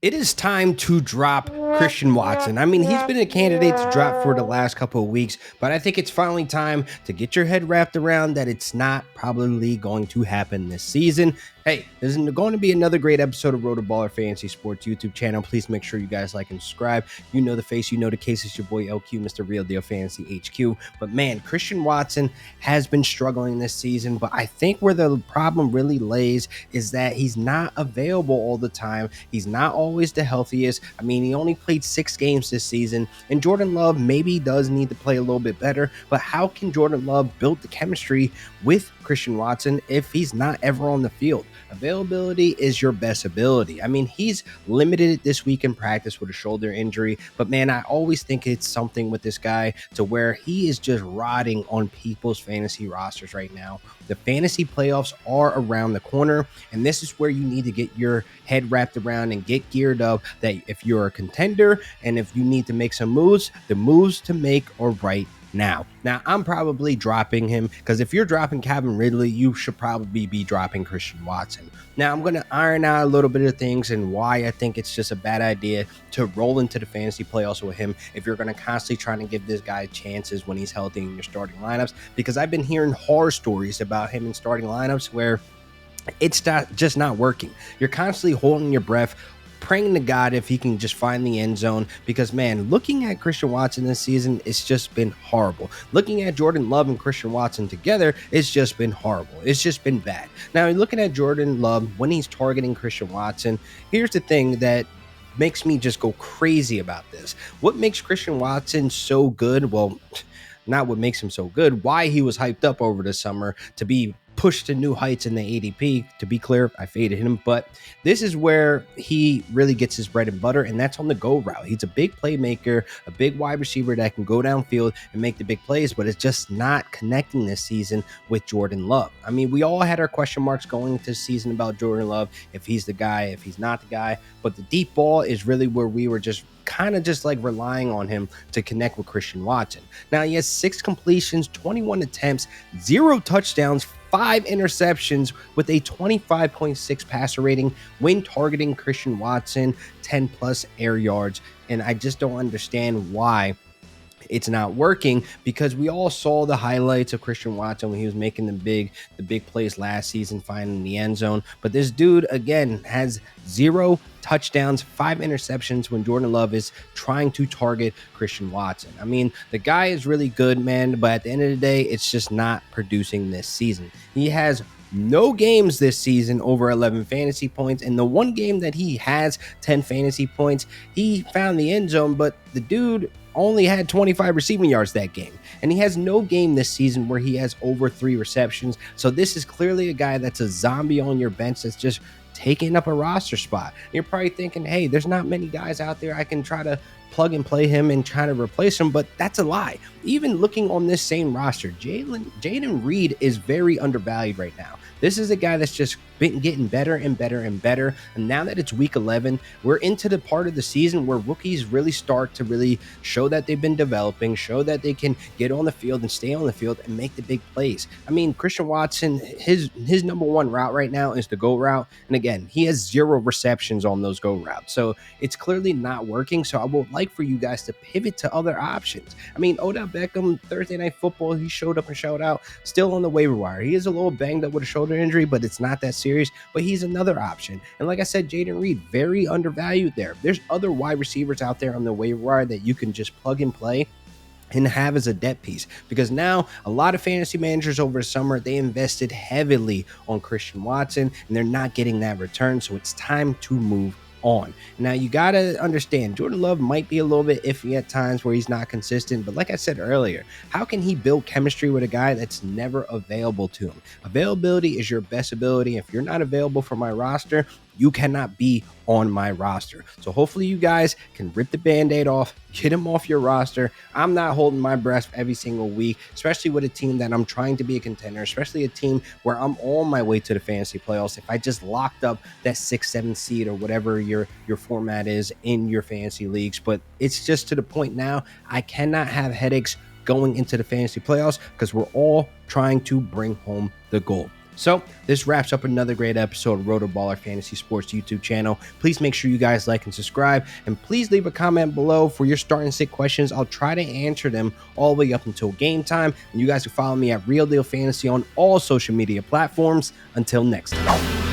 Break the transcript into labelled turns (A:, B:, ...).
A: It is time to drop Christian Watson. I mean, he's been a candidate to drop for the last couple of weeks, but I think it's finally time to get your head wrapped around that it's not probably going to happen this season. Hey, there's going to be another great episode of RotoBaller Fantasy Sports YouTube channel. Please make sure you guys like and subscribe. You know the face, you know the case. It's your boy LQ, Mr. Real Deal Fantasy HQ. But man, Christian Watson has been struggling this season, but I think where the problem really lays is that he's not available all the time. He's not always the healthiest. I mean, he only played 6 games this season, and Jordan Love maybe does need to play a little bit better, but how can Jordan Love build the chemistry with Christian Watson if he's not ever on the field? Availability is your best ability. I mean, he's limited this week in practice with a shoulder injury, but man, I always think it's something with this guy to where he is just rotting on people's fantasy rosters right now. The fantasy playoffs are around the corner, and this is where you need to get your head wrapped around and get geared up that if you're a contender and if you need to make some moves, the moves to make are right now. I'm probably dropping him because if you're dropping Calvin Ridley, you should probably be dropping Christian Watson. Now, I'm going to iron out a little bit of things and why I think it's just a bad idea to roll into the fantasy playoffs with him if you're going to constantly try to give this guy chances when he's healthy in your starting lineups, because I've been hearing horror stories about him in starting lineups where it's just not working. You're constantly holding your breath, praying to God if he can just find the end zone, because man, looking at Christian Watson this season, it's just been horrible. Looking at Jordan Love and Christian Watson together, it's just been horrible. It's just been bad. Now, looking at Jordan Love when he's targeting Christian Watson, here's the thing that makes me just go crazy about this. What makes Christian Watson so good? Well, not what makes him so good, why he was hyped up over the summer to be pushed to new heights in the ADP. To be clear, I faded him, but this is where he really gets his bread and butter, and that's on the go route. He's a big playmaker, a big wide receiver that can go downfield and make the big plays, but it's just not connecting this season with Jordan Love. I mean, we all had our question marks going into the season about Jordan Love, if he's the guy, if he's not the guy, but the deep ball is really where we were just kind of just like relying on him to connect with Christian Watson. Now, he has 6 completions, 21 attempts, 0 touchdowns, 5 interceptions with a 25.6 passer rating when targeting Christian Watson, 10 plus air yards. And I just don't understand why it's not working, because we all saw the highlights of Christian Watson when he was making the big plays last season, finding the end zone. But this dude, again, has 0 touchdowns, 5 interceptions when Jordan Love is trying to target Christian Watson. I mean, the guy is really good, man, but at the end of the day, it's just not producing this season. He has no games this season over 11 fantasy points, and the one game that he has 10 fantasy points, he found the end zone, but the dude only had 25 receiving yards that game, and he has no game this season where he has over 3 receptions. So this is clearly a guy that's a zombie on your bench that's just taking up a roster spot. You're probably thinking, hey, there's not many guys out there I can try to plug and play him and try to replace him, but that's a lie. Even looking on this same roster, Jayden Reed is very undervalued right now. This is a guy that's just been getting better and better and better. And now that it's week 11, we're into the part of the season where rookies really start to really show that they've been developing, show that they can get on the field and stay on the field and make the big plays. I mean, Christian Watson, his number one route right now is the go route. And again, he has 0 receptions on those go routes. So it's clearly not working. So I would like for you guys to pivot to other options. I mean, Odell Beckham, Thursday Night Football, he showed up and showed out, still on the waiver wire. He is a little banged up with a shoulder injury, but it's not that serious, but he's another option. And like I said, Jayden Reed, very undervalued there. There's other wide receivers out there on the waiver wire that you can just plug and play and have as a depth piece, because now a lot of fantasy managers over the summer, they invested heavily on Christian Watson and they're not getting that return. So it's time to move on. Now, you got to understand, Jordan Love might be a little bit iffy at times where he's not consistent, but like I said earlier, how can he build chemistry with a guy that's never available to him? Availability is your best ability. If you're not available for my roster, you cannot be on my roster. So hopefully you guys can rip the Band-Aid off, get him off your roster. I'm not holding my breath every single week, especially with a team that I'm trying to be a contender, especially a team where I'm on my way to the fantasy playoffs. If I just locked up that 6-7 seed or whatever your format is in your fantasy leagues, but it's just to the point now, I cannot have headaches going into the fantasy playoffs because we're all trying to bring home the goal. So this wraps up another great episode of RotoBaller Fantasy Sports YouTube channel. Please make sure you guys like and subscribe, and please leave a comment below for your start and sit questions. I'll try to answer them all the way up until game time. And you guys can follow me at Real Deal Fantasy on all social media platforms. Until next time.